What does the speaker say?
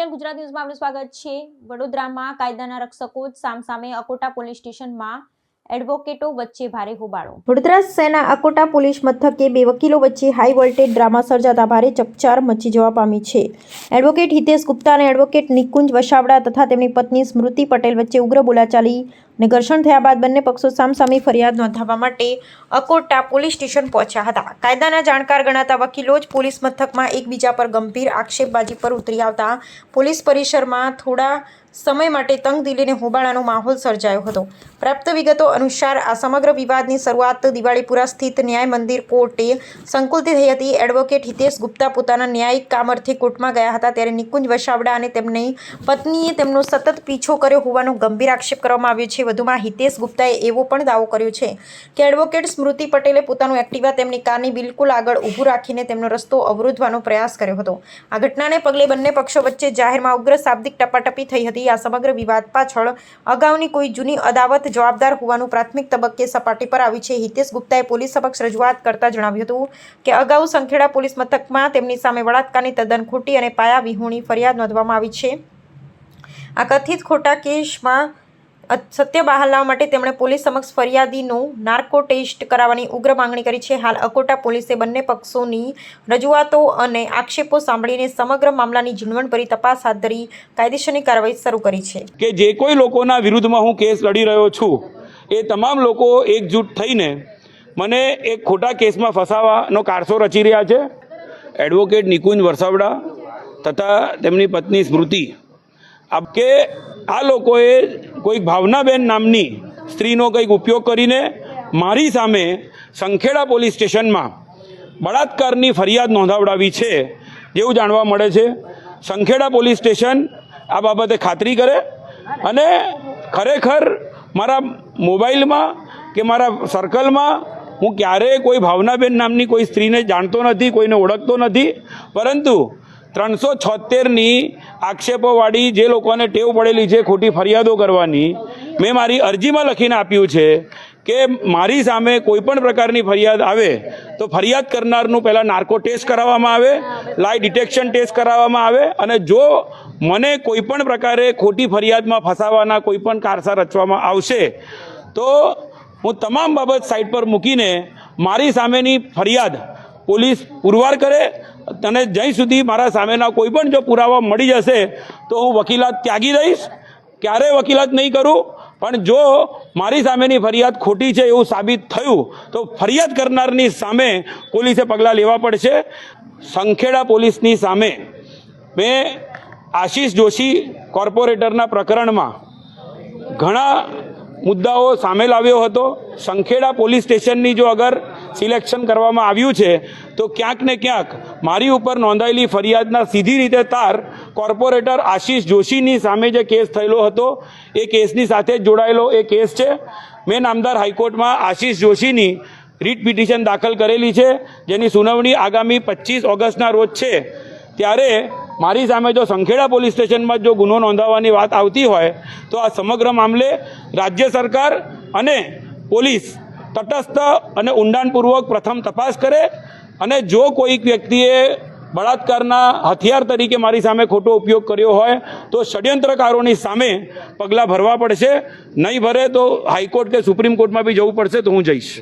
Prime Gujarat ન્યૂઝમાં આપનું સ્વાગત છે। વડોદરામાં કાયદાના રક્ષકો સામસામે અકોટા પોલીસ સ્ટેશનમાં એડવોકેટો વચ્ચે ભારે હોબાળો। વડોદરા શહેરના અકોટા પોલીસ મથકે બે વકીલો વચ્ચે હાઈ વોલ્ટેજ ડ્રામા સર્જાતા ભારે ચકચાર મચી જવા પામી છે। એડવોકેટ હિતેશ ગુપ્તા અને એડવોકેટ નિકુંજ વસાવડા તથા તેમની પત્ની સ્મૃતિ પટેલ વચ્ચે ઉગ્ર બોલાચાલી અને ઘર્ષણ થયા બાદ બંને પક્ષો સામસામે ફરિયાદ નોંધાવવા માટે અકોટા પોલીસ સ્ટેશન પહોંચ્યા હતા। કાયદાના જાણકાર ગણાતા વકીલો જ પોલીસ મથકમાં એકબીજા પર ગંભીર આક્ષેપબાજી પર ઉતરી આવતા પોલીસ પરિસરમાં થોડા સમય માટે તંગદિલીને હોબાળાનો માહોલ સર્જાયો હતો। પ્રાપ્ત વિગતો અનુસાર આ સમગ્ર વિવાદની શરૂઆત દિવાળીપુરા સ્થિત ન્યાય મંદિર કોર્ટે સંકુલથી થઈ હતી। એડવોકેટ હિતેશ ગુપ્તા પોતાના ન્યાયિક કામ અર્થે કોર્ટમાં ગયા હતા ત્યારે નિકુંજ વસાવડા અને તેમની પત્નીએ તેમનો સતત પીછો કર્યો હોવાનો ગંભીર આક્ષેપ કરવામાં આવ્યો છે। વધુમાં હિતેશ ગુપ્તાએ એવો પણ દાવો કર્યો છે કે એડવોકેટ સ્મૃતિ પટેલે પોતાનું એક્ટિવા તેમની કારની બિલકુલ આગળ ઊભું રાખીને તેમનો રસ્તો અવરોધવાનો પ્રયાસ કર્યો હતો। આ ઘટનાને પગલે બંને પક્ષો વચ્ચે જાહેરમાં ઉગ્ર શાબ્દિક ટપાટપી થઈ હતી। આ સમગ્ર વિવાદ પાછળ અગાઉની કોઈ જૂની અદાવત જવાબદાર હોવાનું પ્રાથમિક તબક્કે સપાટી પર આવ્યું છે। હિતેશ ગુપ્તાએ પોલીસ સમક્ષ રજૂઆત કરતા જણાવ્યું હતું કે અગાઉ સંખેડા પોલીસ મથકમાં તેમની સામે બળાત્કારની તદ્દન ખોટી અને પાયા વિહોણી ફરિયાદ નોંધવામાં આવી છે। આ કથિત ખોટા કેસમાં સત્ય બહાર લાવવા માટે તેમણે પોલીસ સમક્ષ ફરિયાદીનું નાર્કો ટેસ્ટ કરાવવાની ઉગ્ર માંગણી કરી છે। હાલ અકોટા પોલીસે બંને પક્ષોની રજૂઆતો અને આક્ષેપો સાંભળીને સમગ્ર મામલાની ઝીણવટભરી તપાસ હાથ ધરી કાયદેસરની કાર્યવાહી શરૂ કરી છે કે જે કોઈ લોકોના વિરુદ્ધમાં હું કેસ લડી રહ્યો છું એ તમામ લોકો એકજૂટ થઈને મને એક ખોટા કેસમાં ફસાવવાનો કારસો રચી રહ્યા છે। એડવોકેટ નિકુંજ વસાવડા તથા તેમની પત્ની સ્મૃતિ કે આ લોકોએ કોઈક ભાવનાબેન નામની સ્ત્રીનો કંઈક ઉપયોગ કરીને મારી સામે સંખેડા પોલીસ સ્ટેશનમાં બળાત્કારની ફરિયાદ નોંધાવડાવી છે જેવું જાણવા મળે છે। સંખેડા પોલીસ સ્ટેશન આ બાબતે ખાતરી કરે અને ખરેખર મારા મોબાઈલમાં કે મારા સર્કલમાં હું ક્યારેય કોઈ ભાવનાબેન નામની કોઈ સ્ત્રીને જાણતો નથી, કોઈને ઓળખતો નથી, પરંતુ 376ની આક્ષેપોવાળી જે લોકોને ટેવ પડેલી છે ખોટી ફરિયાદો કરવાની, મેં મારી અરજીમાં લખીને આપ્યું છે કે મારી સામે કોઈ પણ પ્રકારની ફરિયાદ આવે તો ફરિયાદ કરનારનું પહેલાં નાર્કો ટેસ્ટ કરાવવામાં આવે, લાઈ ડિટેક્શન ટેસ્ટ કરાવવામાં આવે અને જો મને કોઈ પણ પ્રકારે ખોટી ફરિયાદમાં ફસાવાના કોઈ પણ કારસા રચવામાં આવશે તો હું તમામ બાબત સાઈડ પર મૂકીને મારી સામેની ફરિયાદ પોલીસ પુરવાર કરે અને જ્યાં સુધી મારા સામેના કોઈ પણ જો પુરાવા મળી જશે તો હું વકીલાત ત્યાગી દઈશ, ક્યારેય વકીલાત નહીં કરું। પણ જો મારી સામેની ફરિયાદ ખોટી છે એવું સાબિત થયું તો ફરિયાદ કરનારની સામે પોલીસે પગલાં લેવા પડશે। સંખેડા પોલીસની સામે મેં આશીષ જોશી કોર્પોરેટરના પ્રકરણમાં ઘણા મુદ્દાઓ સામે લાવ્યો હતો। સંખેડા પોલીસ સ્ટેશનની જો અગર સિલેક્શન કરવામાં આવ્યું છે તો ક્યાંક ને ક્યાંક મારી ઉપર નોંધાયેલી ફરિયાદના સીધી રીતે તાર કોર્પોરેટર આશીષ જોશીની સામે જે કેસ થયેલો હતો એ કેસની સાથે જ જોડાયેલો એ કેસ છે। મેં નામદાર હાઈકોર્ટમાં આશીષ જોશીની રીટ પિટિશન દાખલ કરેલી છે જેની સુનાવણી આગામી 25 ઓગસ્ટના રોજ છે। ત્યારે મારી સામે જો સંખેડા પોલીસ સ્ટેશનમાં જો ગુનો નોંધાવવાની વાત આવતી હોય તો આ સમગ્ર મામલે રાજ્ય સરકાર અને પોલીસ તટસ્થ અને ઊંડાણપૂર્વક પ્રથમ તપાસ કરે અને જો કોઈક વ્યક્તિએ બળાત્કારના હથિયાર તરીકે મારી સામે ખોટો ઉપયોગ કર્યો હોય તો ષડયંત્રકારોની સામે પગલાં ભરવા પડશે, નહીં ભરે તો હાઈકોર્ટ કે સુપ્રીમ કોર્ટમાં બી જવું પડશે તો હું જઈશ।